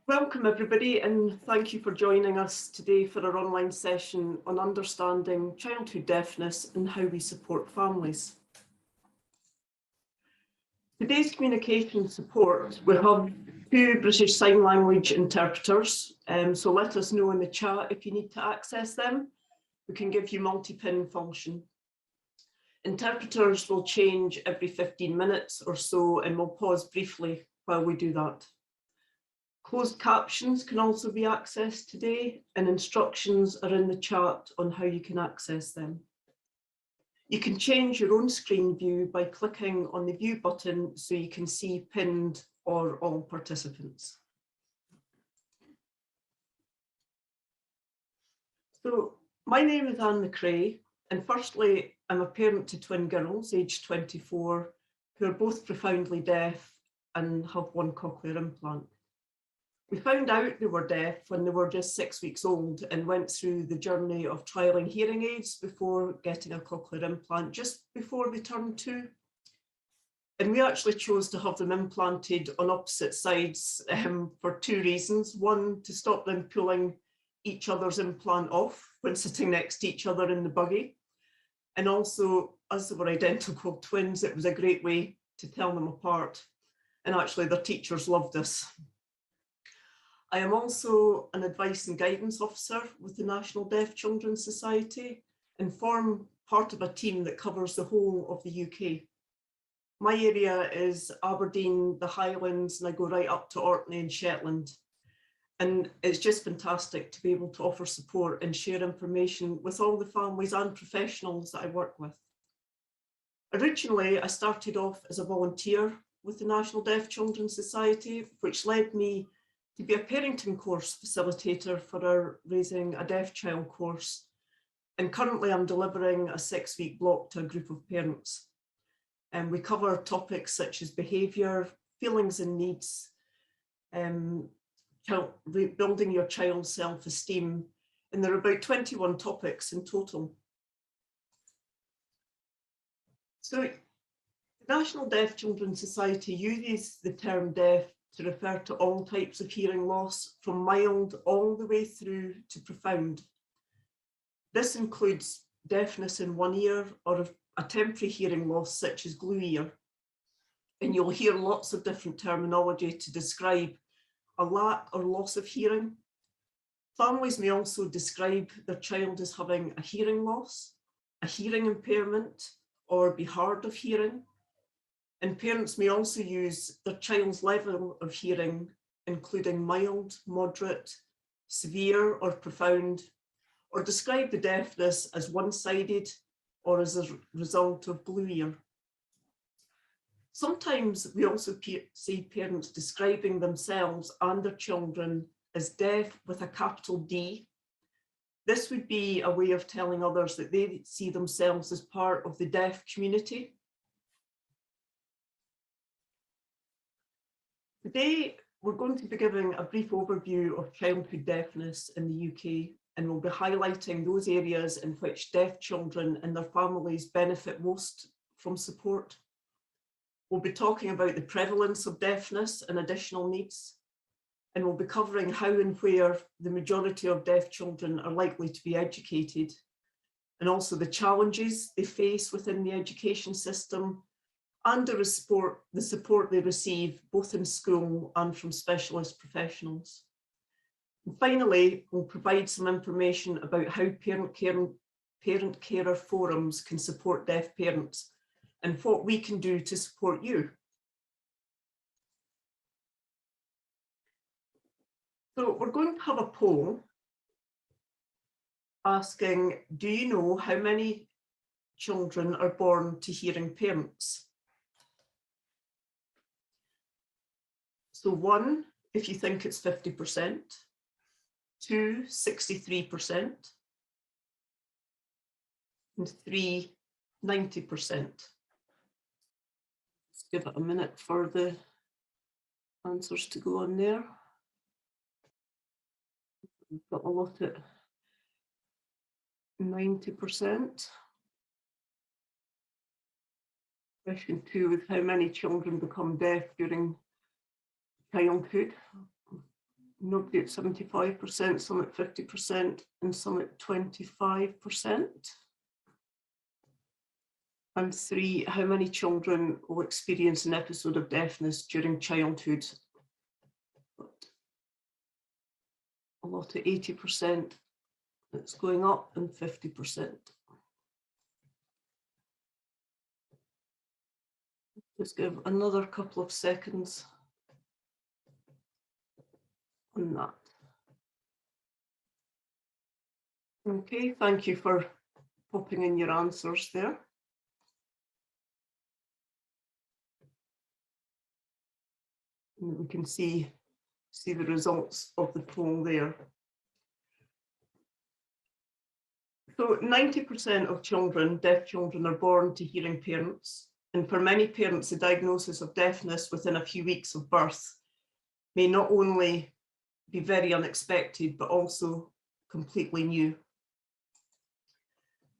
Welcome everybody, and thank you for joining us today for our online session on understanding childhood deafness and how we support families. Today's communication support, we have two British Sign Language interpreters, so let us know in the chat if you need to access them. We can give you multi-pin function. Interpreters will change every 15 minutes or so, and we'll pause briefly while we do that. Closed captions can also be accessed today, and instructions are in the chat on how you can access them. You can change your own screen view by clicking on the view button so you can see pinned or all participants. So my name is Anne McRae, and firstly, I'm a parent to twin girls aged 24 who are both profoundly deaf and have one cochlear implant. We found out they were deaf when they were just 6 weeks old and went through the journey of trialling hearing aids before getting a cochlear implant just before they turned 2. And we actually chose to have them implanted on opposite sides for 2 reasons. One, to stop them pulling each other's implant off when sitting next to each other in the buggy. And also, as they were identical twins, it was a great way to tell them apart. And actually, their teachers loved us. I am also an advice and guidance officer with the National Deaf Children's Society and form part of a team that covers the whole of the UK. My area is Aberdeen, the Highlands, and I go right up to Orkney and Shetland. And it's just fantastic to be able to offer support and share information with all the families and professionals that I work with. Originally, I started off as a volunteer with the National Deaf Children's Society, which led me to be a parenting course facilitator for our Raising a Deaf Child course. And currently I'm delivering a 6-week block to a group of parents. And we cover topics such as behaviour, feelings and needs, building your child's self-esteem. And there are about 21 topics in total. So the National Deaf Children's Society uses the term deaf to refer to all types of hearing loss, from mild all the way through to profound. This includes deafness in one ear or a temporary hearing loss such as glue ear. And you'll hear lots of different terminology to describe a lack or loss of hearing. Families may also describe their child as having a hearing loss, a hearing impairment, or be hard of hearing. And parents may also use their child's level of hearing, including mild, moderate, severe, or profound, or describe the deafness as one-sided or as a result of glue ear. Sometimes we also see parents describing themselves and their children as deaf with a capital D. This would be a way of telling others that they see themselves as part of the deaf community. Today, we're going to be giving a brief overview of childhood deafness in the UK, and we'll be highlighting those areas in which deaf children and their families benefit most from support. We'll be talking about the prevalence of deafness and additional needs, and we'll be covering how and where the majority of deaf children are likely to be educated, and also the challenges they face within the education system, and the support they receive both in school and from specialist professionals. And finally, we'll provide some information about how parent-carer forums can support deaf parents and what we can do to support you. So we're going to have a poll asking, do you know how many children are born to hearing parents? So 1, if you think it's 50%, 2, 63%, and 3, 90%. Let's give it a minute for the answers to go on there. We've got a lot at 90%. Question 2 is how many children become deaf during childhood. nobody at 75%, some at 50%, and some at 25%. And 3, how many children will experience an episode of deafness during childhood? A lot of 80%, it's going up, and 50%. Just give another couple of seconds on that. Okay, thank you for popping in your answers there. And we can see the results of the poll there. So 90% of children, deaf children, are born to hearing parents. And for many parents, the diagnosis of deafness within a few weeks of birth may not only be very unexpected, but also completely new.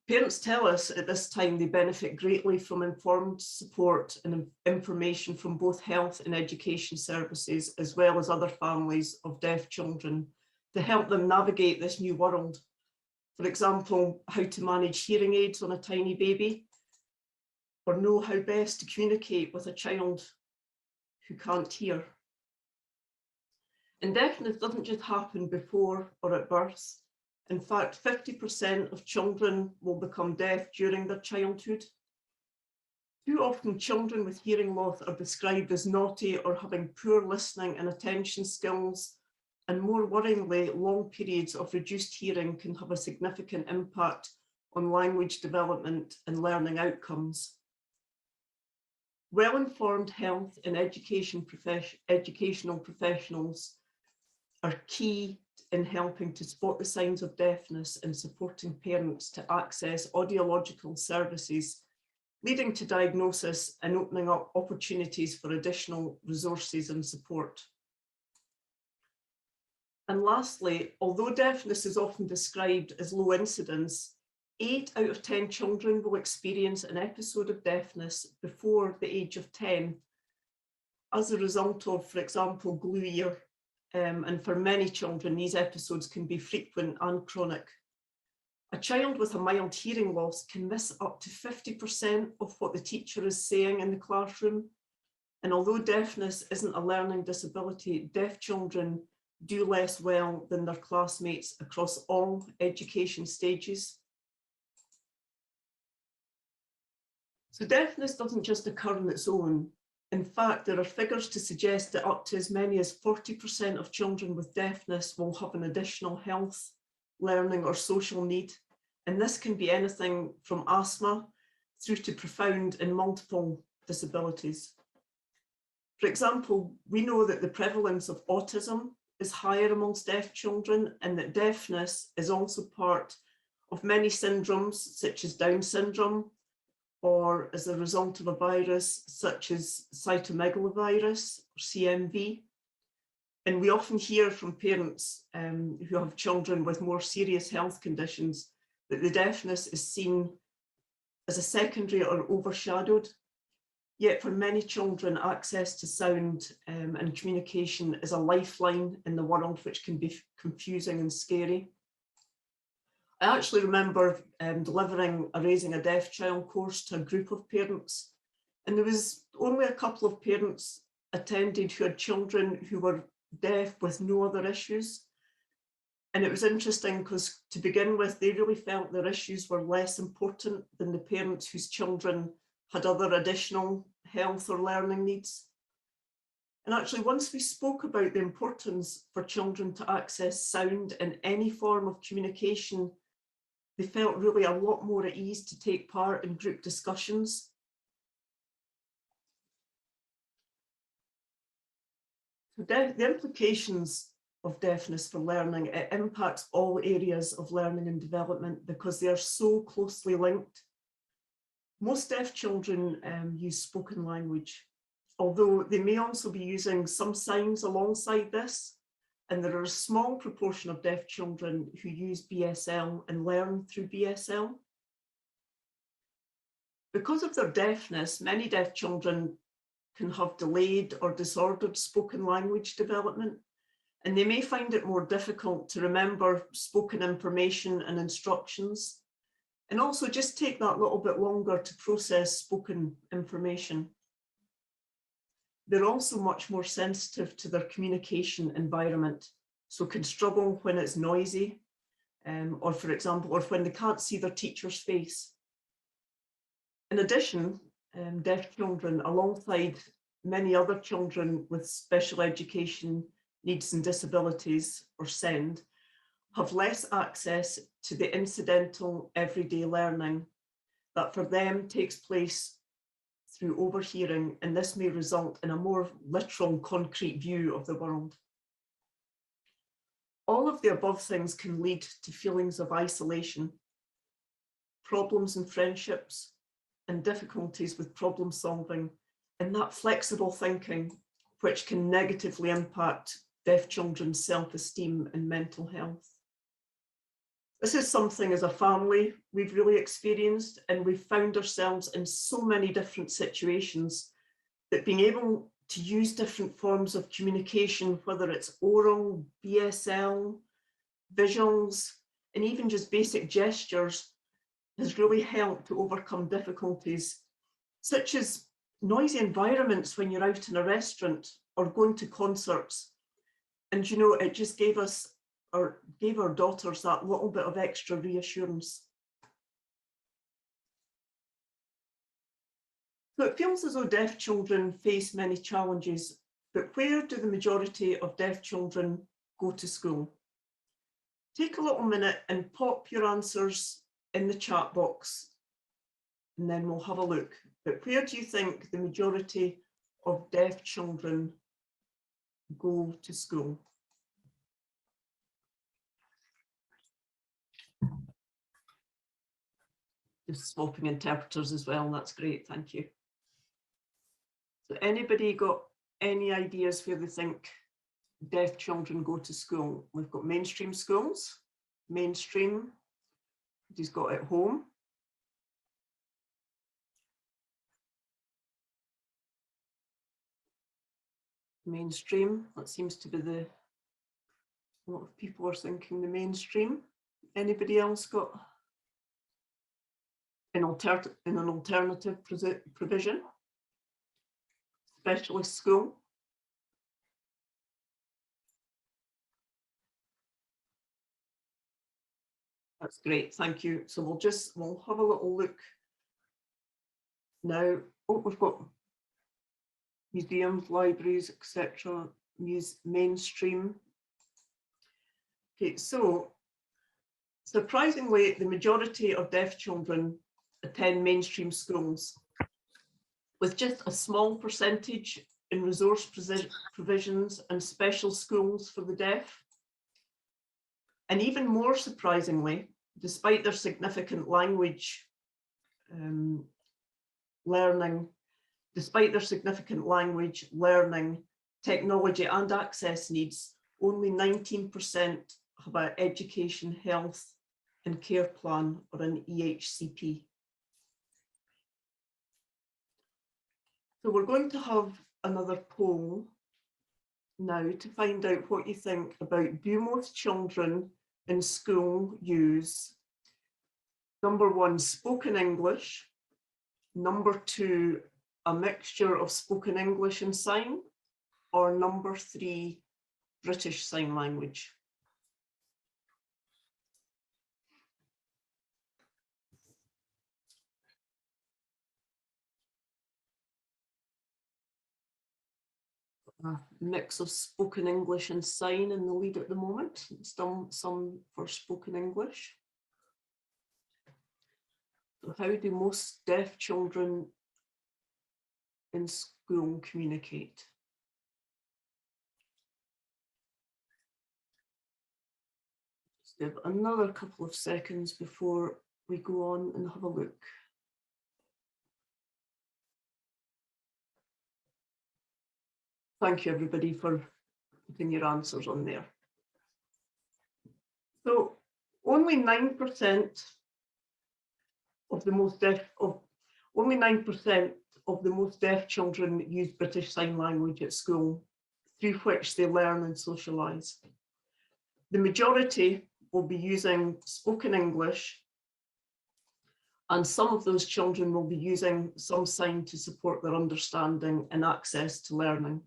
Parents tell us at this time they benefit greatly from informed support and information from both health and education services, as well as other families of deaf children, to help them navigate this new world. For example, how to manage hearing aids on a tiny baby, or know how best to communicate with a child who can't hear. And deafness doesn't just happen before or at birth. In fact, 50% of children will become deaf during their childhood. Too often, children with hearing loss are described as naughty or having poor listening and attention skills. And more worryingly, long periods of reduced hearing can have a significant impact on language development and learning outcomes. Well-informed health and educational professionals are key in helping to spot the signs of deafness and supporting parents to access audiological services, leading to diagnosis and opening up opportunities for additional resources and support. And lastly, although deafness is often described as low incidence, 8 out of 10 children will experience an episode of deafness before the age of 10 as a result of, for example, glue ear. And for many children, these episodes can be frequent and chronic. A child with a mild hearing loss can miss up to 50% of what the teacher is saying in the classroom. And although deafness isn't a learning disability, deaf children do less well than their classmates across all education stages. So deafness doesn't just occur on its own. In fact, there are figures to suggest that up to as many as 40% of children with deafness will have an additional health, learning, or social need. And this can be anything from asthma through to profound and multiple disabilities. For example, we know that the prevalence of autism is higher amongst deaf children, and that deafness is also part of many syndromes, such as Down syndrome, or as a result of a virus such as cytomegalovirus, or CMV. And we often hear from parents who have children with more serious health conditions that the deafness is seen as a secondary or overshadowed. Yet for many children, access to sound and communication is a lifeline in the world, which can be confusing and scary. I actually remember delivering a Raising a Deaf Child course to a group of parents, and there was only a couple of parents attended who had children who were deaf with no other issues. And it was interesting because, to begin with, they really felt their issues were less important than the parents whose children had other additional health or learning needs. And actually, once we spoke about the importance for children to access sound in any form of communication, they felt really a lot more at ease to take part in group discussions. So the implications of deafness for learning, it impacts all areas of learning and development because they are so closely linked. Most deaf children use spoken language, although they may also be using some signs alongside this. And there are a small proportion of deaf children who use BSL and learn through BSL. Because of their deafness, many deaf children can have delayed or disordered spoken language development. and they may find it more difficult to remember spoken information and instructions, and also just take that little bit longer to process spoken information. They're also much more sensitive to their communication environment, so can struggle when it's noisy, or for example, or when they can't see their teacher's face. In addition, deaf children, alongside many other children with special education needs and disabilities, or SEND, have less access to the incidental everyday learning that for them takes place through overhearing, and this may result in a more literal, concrete view of the world. All of the above things can lead to feelings of isolation, problems in friendships, and difficulties with problem solving, and that flexible thinking, which can negatively impact deaf children's self-esteem and mental health. This is something as a family we've really experienced, and we've found ourselves in so many different situations that being able to use different forms of communication, whether it's oral, BSL, visuals, and even just basic gestures, has really helped to overcome difficulties, such as noisy environments when you're out in a restaurant or going to concerts. And you know, it just gave us, or gave our daughters, that little bit of extra reassurance. So it feels as though deaf children face many challenges, but where do the majority of deaf children go to school? Take a little minute and pop your answers in the chat box, and then we'll have a look. But where do you think the majority of deaf children go to school? Just swapping interpreters as well, that's great, thank you. So anybody got any ideas where they think deaf children go to school? We've got mainstream schools, mainstream, he's got at home. Mainstream, that seems to be a lot of people are thinking the mainstream. Anybody else got an alternative provision? Specialist school? That's great, thank you. So we'll have a little look now. Oh, we've got museums, libraries, etc. Mainstream. Okay, so surprisingly, the majority of deaf children attend mainstream schools, with just a small percentage in resource provisions and special schools for the deaf. And even more surprisingly, despite their significant language learning, technology and access needs, only 19% have an education, health and care plan, or an EHCP. So we're going to have another poll now to find out what you think about, do most children in school use, number one, spoken English, number two, a mixture of spoken English and sign, or number three, British Sign Language? A mix of spoken English and sign in the lead at the moment. Still some for spoken English. So how do most deaf children in school communicate? Just give another couple of seconds before we go on and have a look. Thank you, everybody, for putting your answers on there. So only 9% of the most deaf children use British Sign Language at school. through which they learn and socialise. The majority will be using spoken English, and some of those children will be using some sign to support their understanding and access to learning.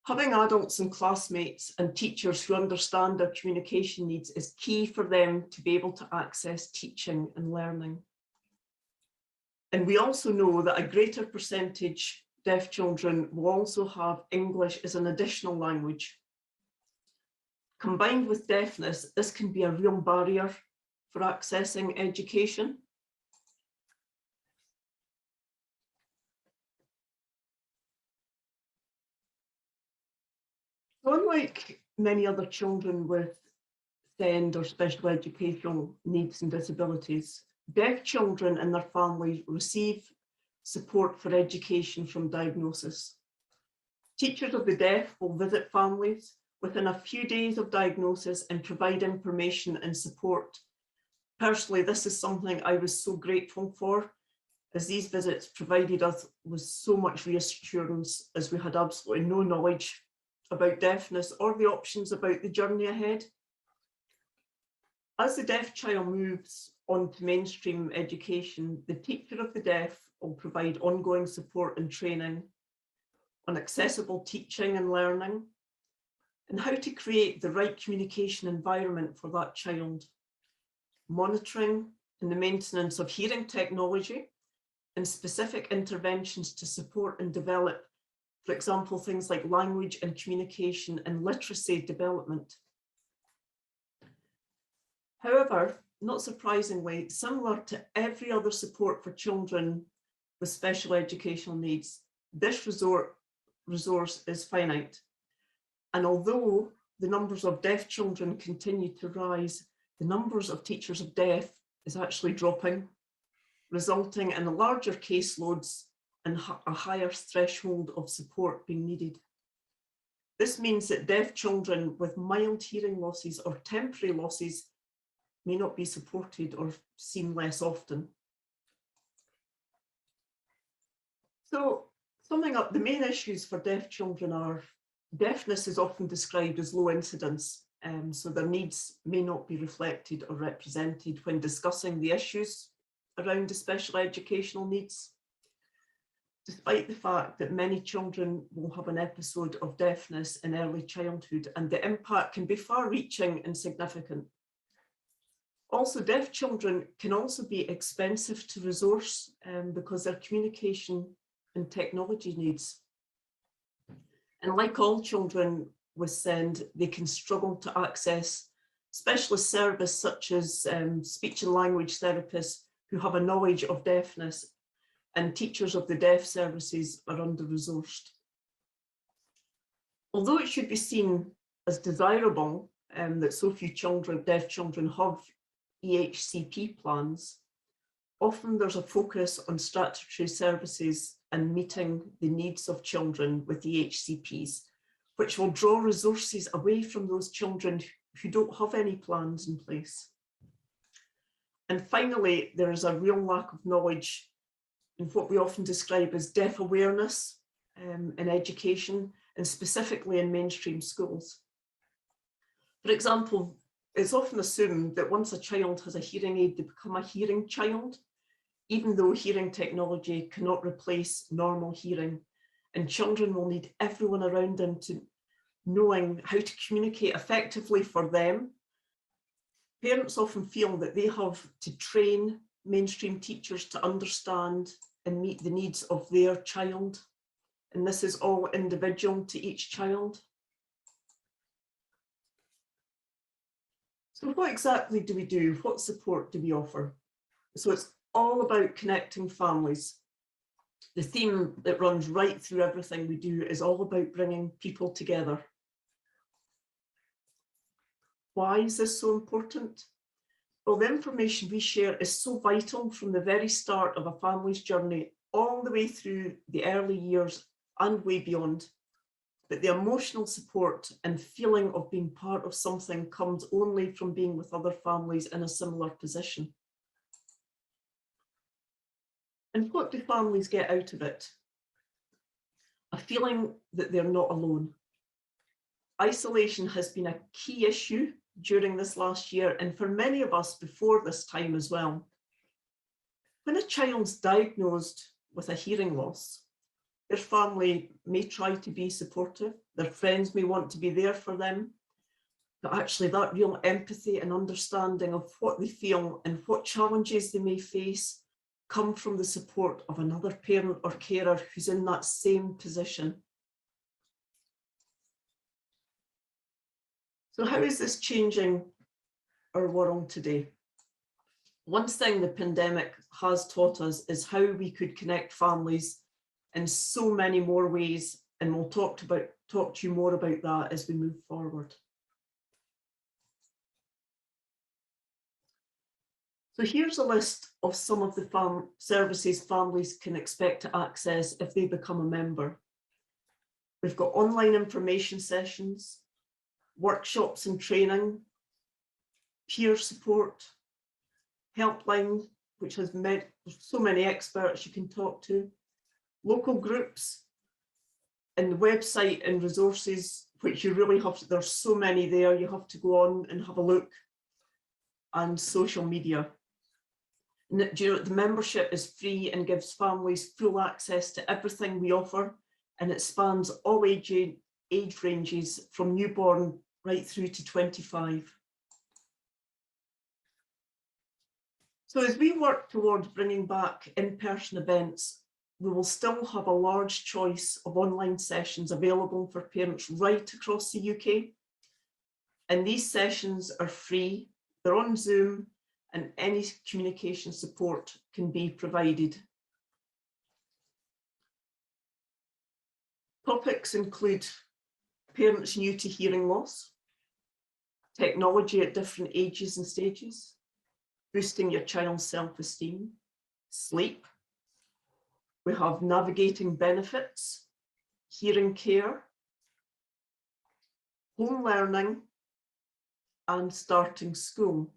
Having adults and classmates and teachers who understand their communication needs is key for them to be able to access teaching and learning. And we also know that a greater percentage of deaf children will also have English as an additional language. Combined with deafness, this can be a real barrier for accessing education. Unlike many other children with SEND or special educational needs and disabilities, deaf children and their families receive support for education from diagnosis. Teachers of the deaf will visit families within a few days of diagnosis and provide information and support. Personally, this is something I was so grateful for, as these visits provided us with so much reassurance, as we had absolutely no knowledge about deafness or the options about the journey ahead. As the deaf child moves on to mainstream education, the teacher of the deaf will provide ongoing support and training on accessible teaching and learning, and how to create the right communication environment for that child, monitoring and the maintenance of hearing technology, and specific interventions to support and develop, for example, things like language and communication and literacy development. However, not surprisingly, similar to every other support for children with special educational needs, this resource is finite. And although the numbers of deaf children continue to rise, the numbers of teachers of deaf is actually dropping, resulting in larger caseloads and a higher threshold of support being needed. This means that deaf children with mild hearing losses or temporary losses may not be supported or seen less often. So, summing up, the main issues for deaf children are deafness is often described as low incidence, so their needs may not be reflected or represented when discussing the issues around the special educational needs, despite the fact that many children will have an episode of deafness in early childhood, and the impact can be far-reaching and significant. Also, deaf children can also be expensive to resource because their communication and technology needs. And like all children with SEND, they can struggle to access specialist service such as speech and language therapists who have a knowledge of deafness, and teachers of the deaf services are under-resourced. Although it should be seen as desirable that so few deaf children have EHCP plans, often there's a focus on statutory services and meeting the needs of children with EHCPs, which will draw resources away from those children who don't have any plans in place. And finally, there is a real lack of knowledge in what we often describe as deaf awareness in education, and specifically in mainstream schools. For example, it's often assumed that once a child has a hearing aid, they become a hearing child, even though hearing technology cannot replace normal hearing, and children will need everyone around them to knowing how to communicate effectively for them. Parents often feel that they have to train mainstream teachers to understand and meet the needs of their child, and this is all individual to each child. So what exactly do we do? What support do we offer? So it's all about connecting families. The theme that runs right through everything we do is all about bringing people together. Why is this so important? Well, the information we share is so vital from the very start of a family's journey, all the way through the early years and way beyond. But the emotional support and feeling of being part of something comes only from being with other families in a similar position. And what do families get out of it? a feeling that they're not alone. Isolation has been a key issue during this last year, and for many of us before this time as well. When a child's diagnosed with a hearing loss, their family may try to be supportive, their friends may want to be there for them, but actually that real empathy and understanding of what they feel and what challenges they may face come from the support of another parent or carer who's in that same position. So how is this changing our world today? One thing the pandemic has taught us is how we could connect families in so many more ways, and we'll talk to you more about that as we move forward. So here's a list of some of the services families can expect to access if they become a member. We've got online information sessions, workshops and training, peer support, helpline, which has so many experts you can talk to, local groups, and the website and resources, which you really have to, there's so many there, you have to go on and have a look, and social media. And the membership is free and gives families full access to everything we offer, and it spans all age ranges from newborn right through to 25. So as we work towards bringing back in-person events, we will still have a large choice of online sessions available for parents right across the UK. And these sessions are free, they're on Zoom, and any communication support can be provided. Topics include parents new to hearing loss, technology at different ages and stages, boosting your child's self-esteem, sleep. We have navigating benefits, hearing care, home learning, and starting school.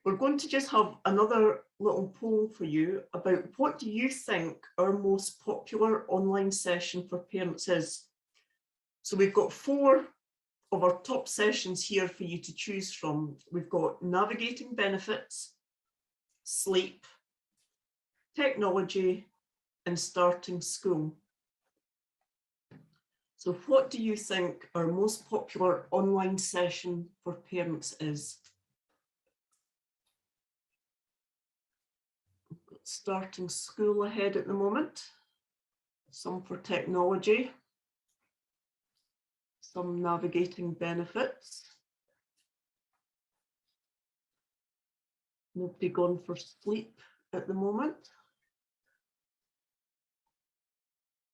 We're going to just have another little poll for you about what do you think our most popular online session for parents is. So we've got 4 of our top sessions here for you to choose from. We've got navigating benefits, sleep, technology, and starting school. So what do you think our most popular online session for parents is? We've got starting school ahead at the moment, some for technology, some navigating benefits. Nobody gone for sleep at the moment.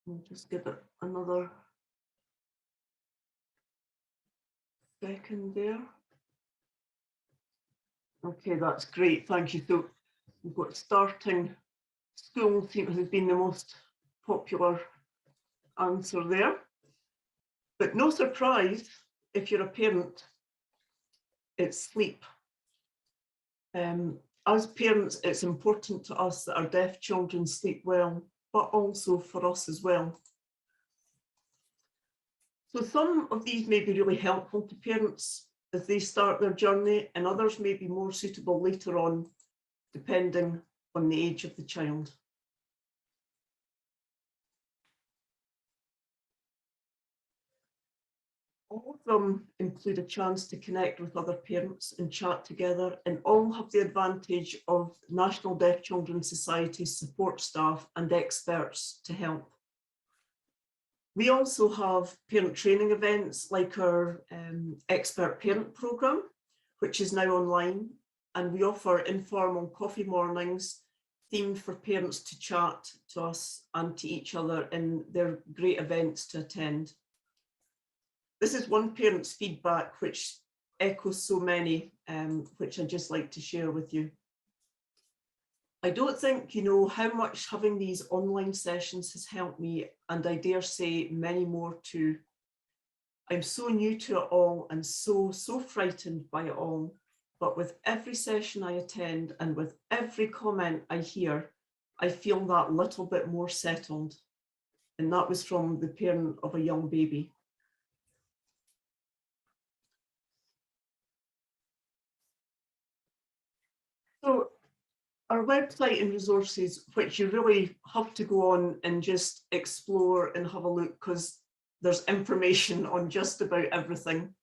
We'll just give it another second there. Okay, that's great, thank you. So we've got starting school seems to have been the most popular answer there. But no surprise, if you're a parent, it's sleep. As parents, it's important to us that our deaf children sleep well, but also for us as well. So some of these may be really helpful to parents as they start their journey, and others may be more suitable later on, depending on the age of the child. All of them include a chance to connect with other parents and chat together, and all have the advantage of National Deaf Children's Society's support staff and experts to help. We also have parent training events like our expert parent programme, which is now online, and we offer informal coffee mornings themed for parents to chat to us and to each other, and they're great events to attend. This is one parent's feedback which echoes so many, which I'd just like to share with you. I don't think you know how much having these online sessions has helped me, and I dare say many more too. I'm so new to it all and so frightened by it all, but with every session I attend and with every comment I hear, I feel that little bit more settled. and that was from the parent of a young baby. So our website and resources, which you really have to go on and just explore and have a look, because there's information on just about everything.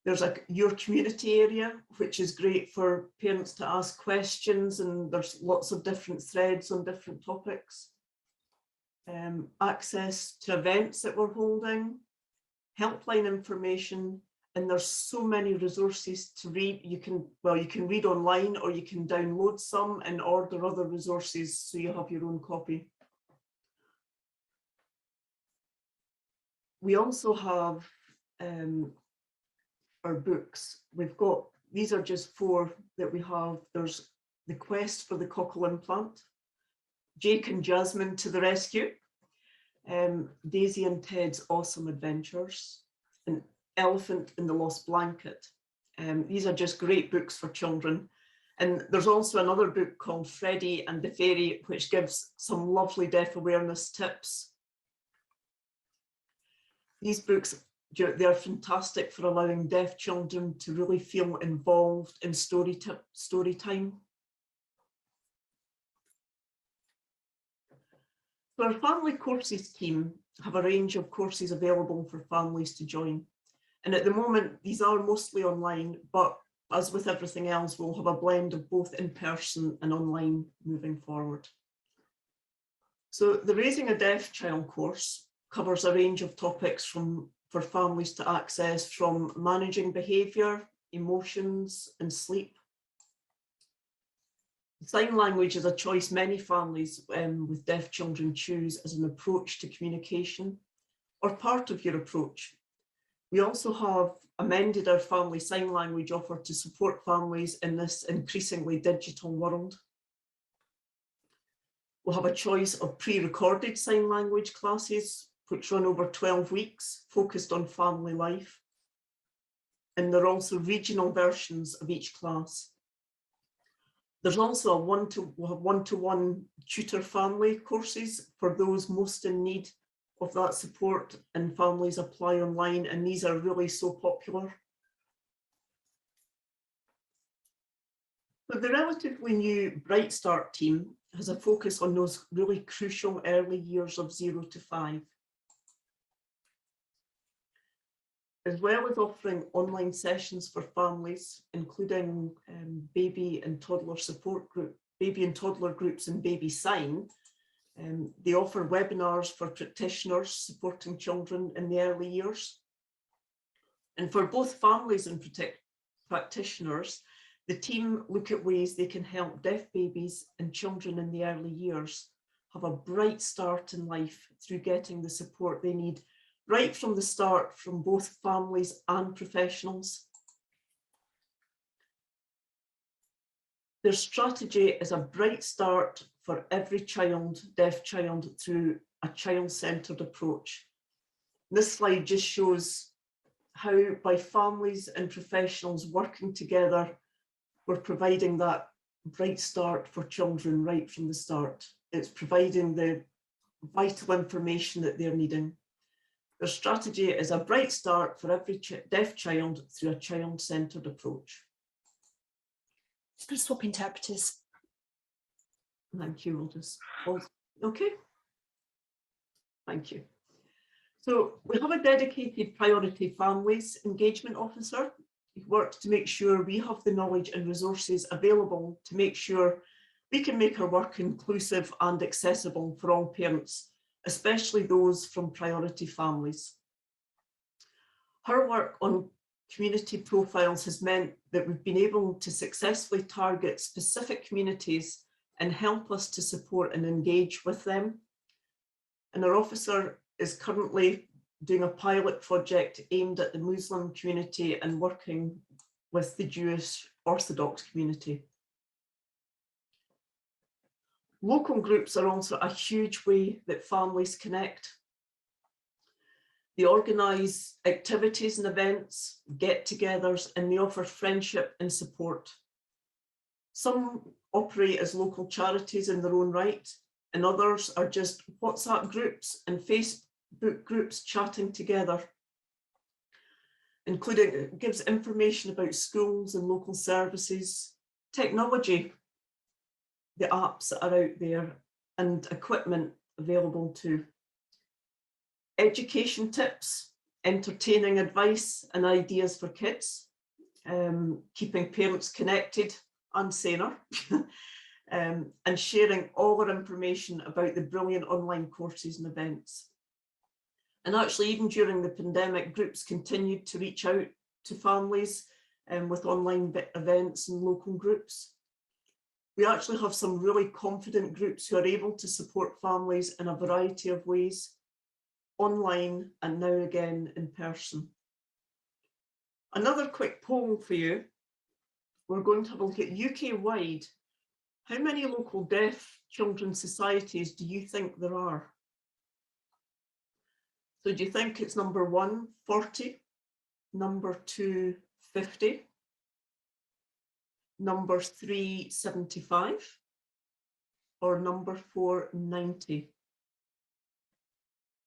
There's your community area, which is great for parents to ask questions, and there's lots of different threads on different topics. Access to events that we're holding, helpline information, and there's so many resources to read. You can read online, or you can download some and order other resources so you have your own copy. We also have our books. These are just 4 that we have. There's The Quest for the Cochlear Implant, Jake and Jasmine to the Rescue, Daisy and Ted's Awesome Adventures, and Elephant in the Lost Blanket. These are just great books for children. And there's also another book called Freddie and the Fairy, which gives some lovely deaf awareness tips. These books, they're fantastic for allowing deaf children to really feel involved in story time. So our family courses team have a range of courses available for families to join. And at the moment, these are mostly online, but as with everything else, we'll have a blend of both in-person and online moving forward. So the Raising a Deaf Child course covers a range of topics for families to access, from managing behaviour, emotions, and sleep. Sign language is a choice many families with deaf children choose as an approach to communication, or part of your approach. We also have amended our family sign language offer to support families in this increasingly digital world. We'll have a choice of pre-recorded sign language classes, which run over 12 weeks, focused on family life. And there are also regional versions of each class. There's also we'll have one-to-one tutor family courses for those most in need of that support, and families apply online, and these are really so popular. But the relatively new Bright Start team has a focus on those really crucial early years of 0 to 5. As well as offering online sessions for families, including baby and toddler groups and baby sign. They offer webinars for practitioners supporting children in the early years. And for both families and practitioners, the team look at ways they can help deaf babies and children in the early years have a bright start in life through getting the support they need right from the start from both families and professionals. Their strategy is a bright start for every deaf child, through a child-centred approach. This slide just shows how, by families and professionals working together, we're providing that bright start for children right from the start. It's providing the vital information that they're needing. Their strategy is a bright start for every deaf child through a child-centred approach. Just going to swap interpreters. Thank you, we'll just pause. Okay. Thank you. So we have a dedicated priority families engagement officer who works to make sure we have the knowledge and resources available to make sure we can make our work inclusive and accessible for all parents, especially those from priority families. Her work on community profiles has meant that we've been able to successfully target specific communities and help us to support and engage with them. And our officer is currently doing a pilot project aimed at the Muslim community and working with the Jewish Orthodox community. Local groups are also a huge way that families connect. They organise activities and events, get-togethers, and they offer friendship and support. Some operate as local charities in their own right, and others are just WhatsApp groups and Facebook groups chatting together, including it gives information about schools and local services, technology, the apps that are out there, and equipment available too. Education tips, entertaining advice and ideas for kids, keeping parents connected and saner, and sharing all our information about the brilliant online courses and events. And actually, even during the pandemic, groups continued to reach out to families with online events and local groups. We actually have some really confident groups who are able to support families in a variety of ways, online and now and again in person. Another quick poll for you. We're going to have a look at UK-wide. How many local deaf children's societies do you think there are? So do you think it's number 1, 40, number 2, 50, number 3, 75, or number 4, 90?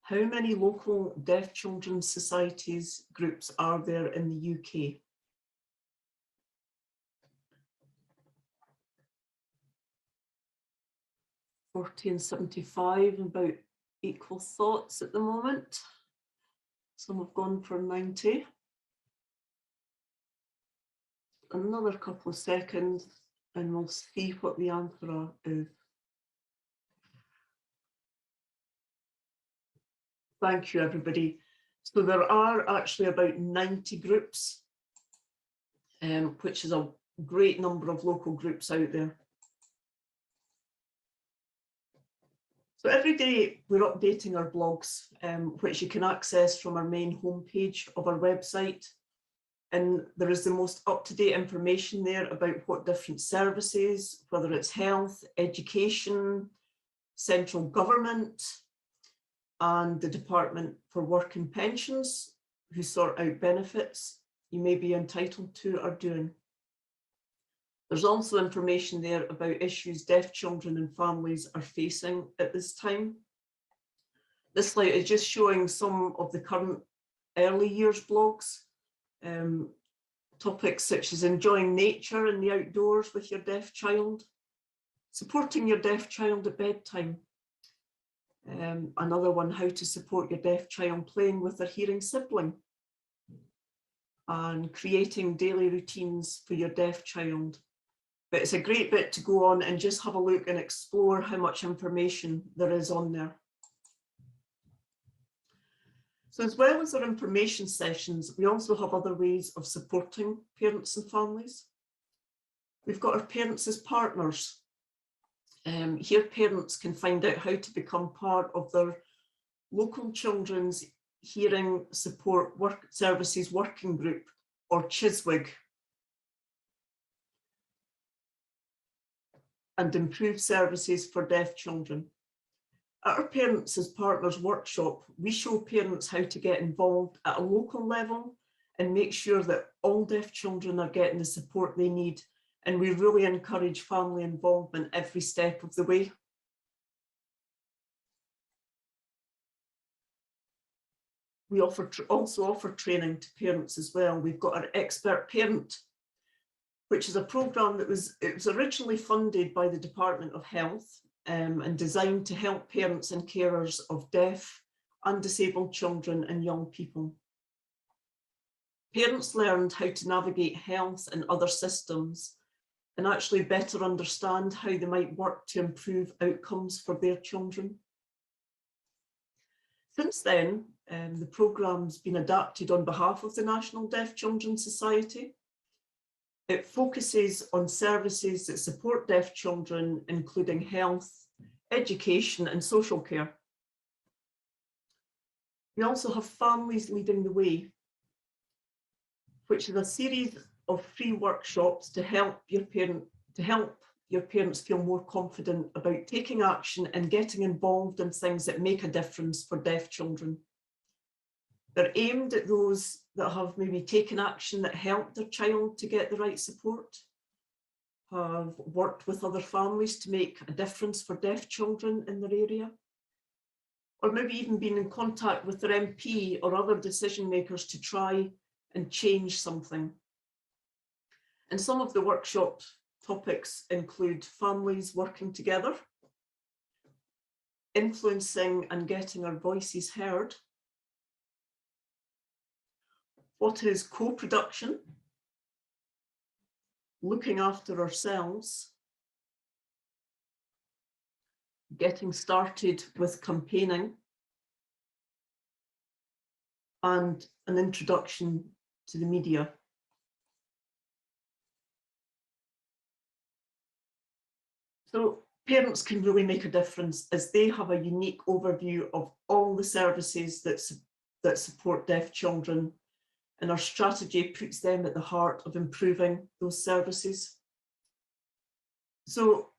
How many local deaf children's societies groups are there in the UK? (40 and 75), about equal thoughts at the moment. Some have gone for 90. Another couple of seconds and we'll see what the answer is. Thank you, everybody. So there are actually about 90 groups, which is a great number of local groups out there. So every day we're updating our blogs, which you can access from our main homepage of our website. And there is the most up-to-date information there about what different services, whether it's health, education, central government, and the Department for Work and Pensions, who sort out benefits you may be entitled to, are doing. There's also information there about issues deaf children and families are facing at this time. This slide is just showing some of the current early years blogs, topics such as enjoying nature and the outdoors with your deaf child, supporting your deaf child at bedtime. Another one, how to support your deaf child playing with their hearing sibling, and creating daily routines for your deaf child. But it's a great bit to go on and just have a look and explore how much information there is on there. So as well as our information sessions, we also have other ways of supporting parents and families. We've got our parents as partners. Here parents can find out how to become part of their local children's hearing support services working group, or CHSWG, and improve services for deaf children. At our Parents as Partners workshop, we show parents how to get involved at a local level and make sure that all deaf children are getting the support they need. And we really encourage family involvement every step of the way. We also offer training to parents as well. We've got our Expert Parent, which is a programme that was originally funded by the Department of Health and designed to help parents and carers of deaf and disabled children and young people. Parents learned how to navigate health and other systems and actually better understand how they might work to improve outcomes for their children. Since then, the programme's been adapted on behalf of the National Deaf Children's Society. It focuses on services that support deaf children, including health, education, and social care. We also have Families Leading the Way, which is a series of free workshops to help your parents feel more confident about taking action and getting involved in things that make a difference for deaf children. They're aimed at those that have maybe taken action that helped their child to get the right support, have worked with other families to make a difference for deaf children in their area, or maybe even been in contact with their MP or other decision makers to try and change something. And some of the workshop topics include families working together, influencing and getting our voices heard, what is co-production, looking after ourselves, getting started with campaigning, and an introduction to the media. So parents can really make a difference as they have a unique overview of all the services that support deaf children, and our strategy puts them at the heart of improving those services. So,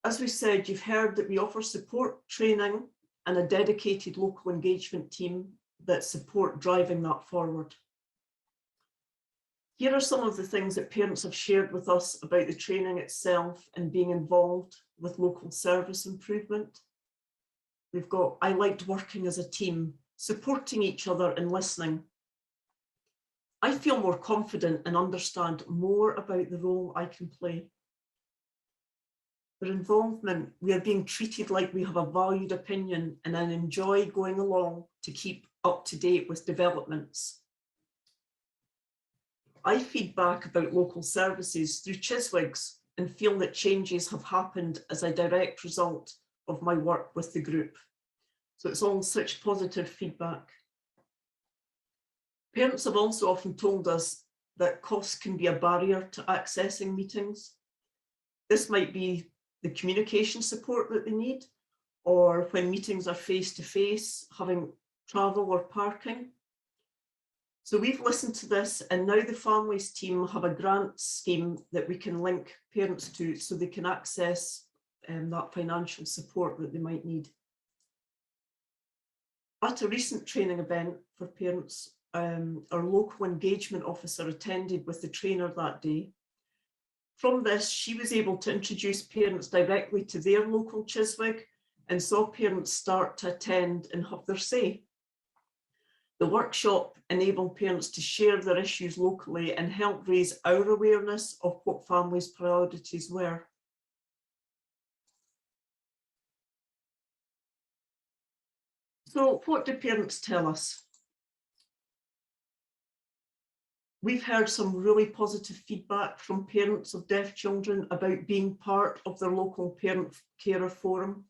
as we said, you've heard that we offer support, training, and a dedicated local engagement team that support driving that forward. Here are some of the things that parents have shared with us about the training itself and being involved with local service improvement. We've got, I liked working as a team, supporting each other and listening. I feel more confident and understand more about the role I can play. Their involvement, we are being treated like we have a valued opinion, and I enjoy going along to keep up to date with developments. I feed back about local services through Chiswigs and feel that changes have happened as a direct result of my work with the group. So it's all such positive feedback. Parents have also often told us that costs can be a barrier to accessing meetings. This might be the communication support that they need, or when meetings are face-to-face, having travel or parking. So we've listened to this, and now the families team have a grant scheme that we can link parents to so they can access that financial support that they might need. At a recent training event for parents, our local engagement officer attended with the trainer that day. From this, she was able to introduce parents directly to their local Chiswig and saw parents start to attend and have their say. The workshop enabled parents to share their issues locally and help raise our awareness of what families' priorities were. So what do parents tell us? We've heard some really positive feedback from parents of deaf children about being part of their local parent carer forum,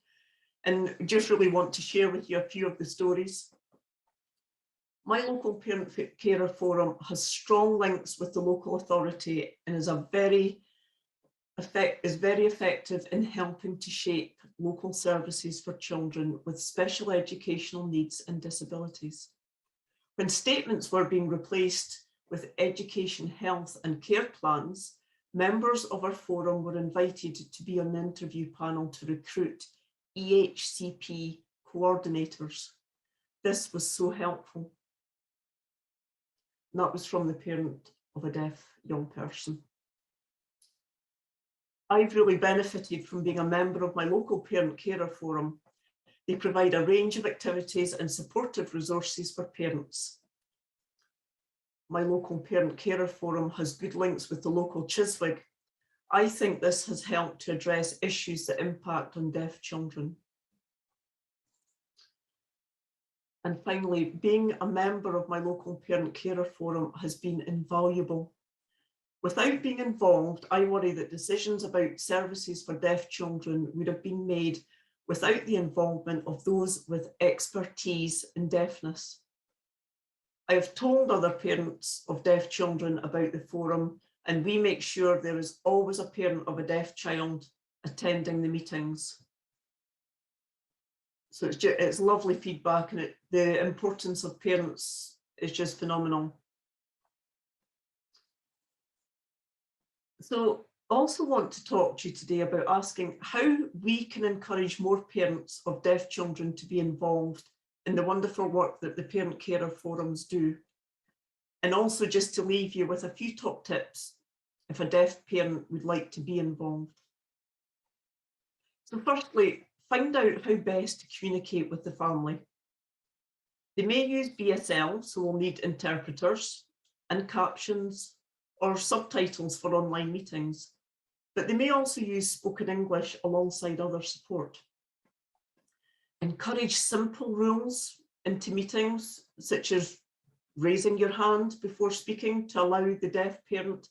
and just really want to share with you a few of the stories. My local parent carer forum has strong links with the local authority and is very effective in helping to shape local services for children with special educational needs and disabilities. When statements were being replaced with education, health and care plans, members of our forum were invited to be on the interview panel to recruit EHCP coordinators. This was so helpful. And that was from the parent of a deaf young person. I've really benefited from being a member of my local parent carer forum. They provide a range of activities and supportive resources for parents. My local parent carer forum has good links with the local Chiswig. I think this has helped to address issues that impact on deaf children. And finally, being a member of my local parent carer forum has been invaluable. Without being involved, I worry that decisions about services for deaf children would have been made without the involvement of those with expertise in deafness. I have told other parents of deaf children about the forum, and we make sure there is always a parent of a deaf child attending the meetings. So it's lovely feedback, and the importance of parents is just phenomenal. So also want to talk to you today about asking how we can encourage more parents of deaf children to be involved in the wonderful work that the parent carer forums do. And also just to leave you with a few top tips if a deaf parent would like to be involved. So firstly, find out how best to communicate with the family. They may use BSL, so we'll need interpreters and captions or subtitles for online meetings, but they may also use spoken English alongside other support. Encourage simple rules into meetings, such as raising your hand before speaking to allow the deaf parent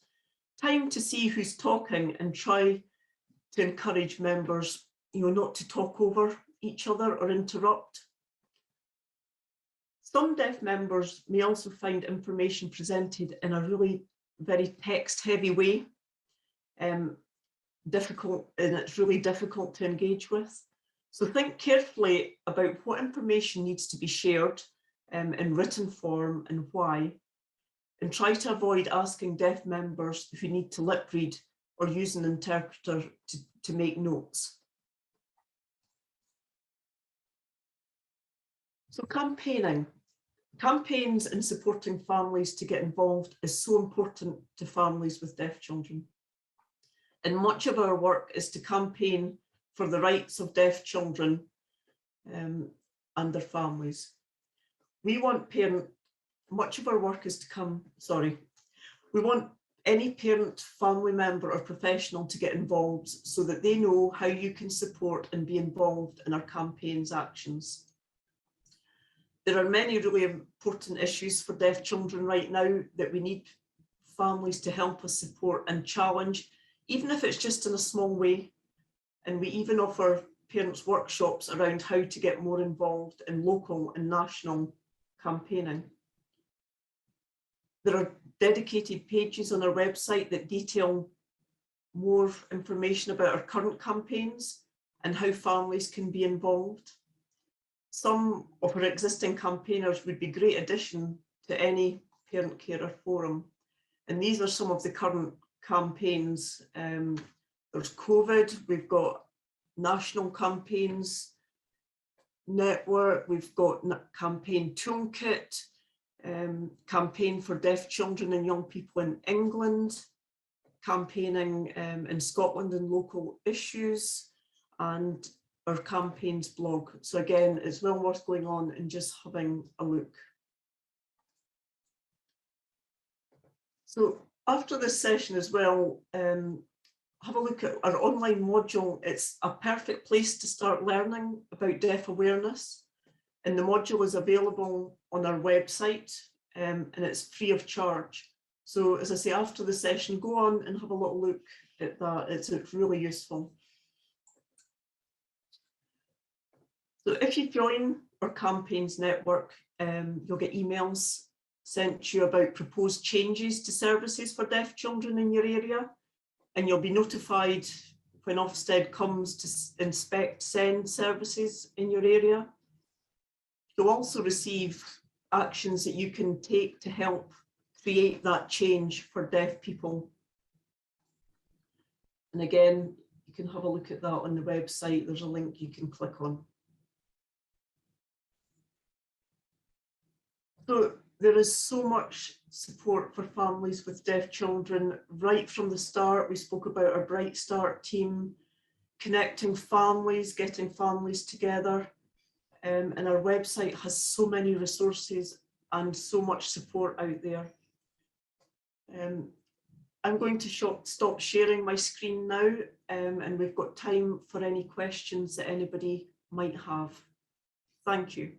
time to see who's talking, and try to encourage members, not to talk over each other or interrupt. Some deaf members may also find information presented in a really very text-heavy way, difficult, and it's really difficult to engage with. So think carefully about what information needs to be shared in written form and why, and try to avoid asking deaf members who need to lip read or use an interpreter to make notes. So campaigning. Campaigns and supporting families to get involved is so important to families with deaf children. And much of our work is to campaign for the rights of deaf children and their families. We want much of our work is we want any parent, family member or professional to get involved so that they know how you can support and be involved in our campaign's actions. There are many really important issues for deaf children right now that we need families to help us support and challenge, even if it's just in a small way. And we even offer parents workshops around how to get more involved in local and national campaigning. There are dedicated pages on our website that detail more information about our current campaigns and how families can be involved. Some of our existing campaigners would be a great addition to any parent carer forum. And these are some of the current campaigns. There's COVID, we've got national campaigns network, we've got campaign toolkit, campaign for deaf children and young people in England, campaigning in Scotland and local issues, and our campaigns blog. So again, it's well worth going on and just having a look. So after this session as well, have a look at our online module. It's a perfect place to start learning about deaf awareness. And the module is available on our website and it's free of charge. So as I say, after the session, go on and have a little look at that. It's really useful. So if you join our campaigns network, you'll get emails sent to you about proposed changes to services for deaf children in your area, and you'll be notified when Ofsted comes to inspect SEND services in your area. You'll also receive actions that you can take to help create that change for deaf people. And again, you can have a look at that on the website. There's a link you can click on. So there is so much support for families with deaf children. Right from the start, we spoke about our Bright Start team, connecting families, getting families together. And our website has so many resources and so much support out there. I'm going to stop sharing my screen now, and we've got time for any questions that anybody might have. Thank you.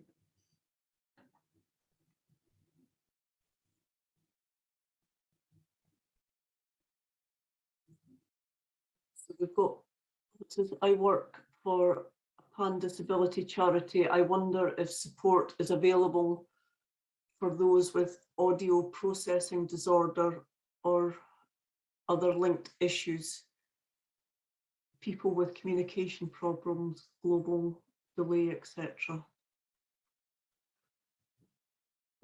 So we've got, it says, I work for a pan disability charity. I wonder if support is available for those with audio processing disorder or other linked issues, people with communication problems, global delay, etc.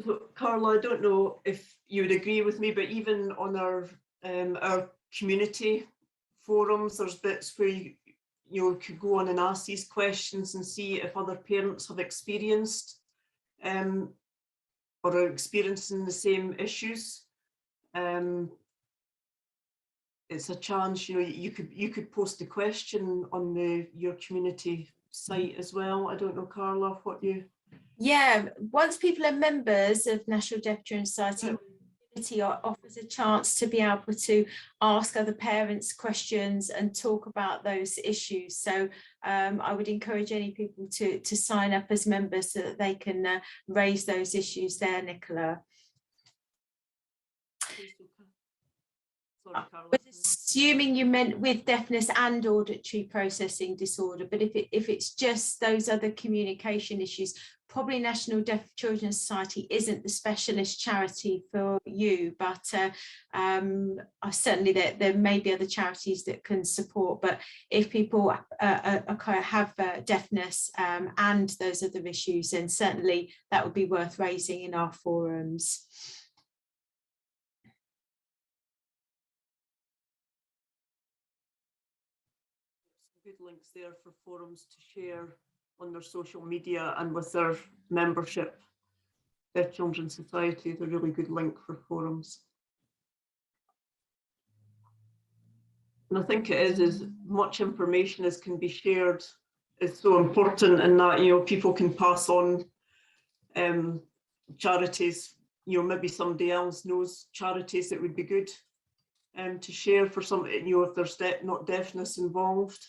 So, Carla, I don't know if you would agree with me, but even on our community forums, there's bits where you could go on and ask these questions and see if other parents have experienced or are experiencing the same issues. it's a chance, you know, you could post a question on your community site as well. I don't know, Carla, what you... Yeah, once people are members of National Deaf Children's Society, Yeah. community offers a chance to be able to ask other parents questions and talk about those issues. So I would encourage any people to sign up as members so that they can raise those issues there, Nicola. Sorry, I was assuming you meant with deafness and auditory processing disorder, but if it's just those other communication issues, probably National Deaf Children's Society isn't the specialist charity for you, but certainly there may be other charities that can support. But if people have deafness and those other issues, then certainly that would be worth raising in our forums. Good links there for forums to share on their social media and with their membership. Deaf Children's Society is a really good link for forums. And I think it is as much information as can be shared is so important, in that, you know, people can pass on charities, you know, maybe somebody else knows charities that would be good to share for some, you know, if there's not deafness involved.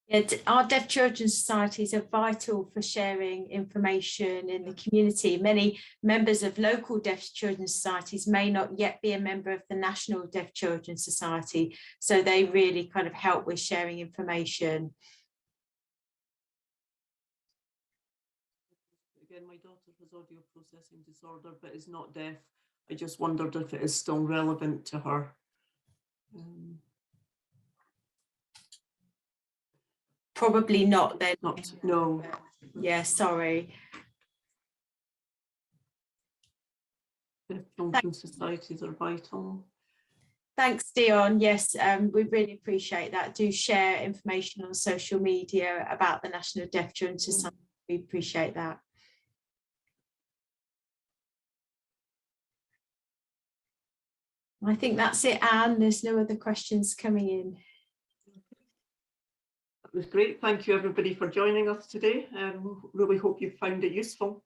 Yeah, our Deaf Children's Societies are vital for sharing information in the community. Many members of local Deaf Children's Societies may not yet be a member of the National Deaf Children's Society, so they really kind of help with sharing information. Again, my daughter has audio processing disorder but is not deaf. I just wondered if it is still relevant to her. Probably not then. Not, no. Yeah, sorry. Deaf Children's Societies are vital. Thanks, Dion. Yes, we really appreciate that. Do share information on social media about the National Deaf Children's Society. We appreciate that. I think that's it, Anne. There's no other questions coming in. That was great. Thank you, everybody, for joining us today. Really hope you found it useful.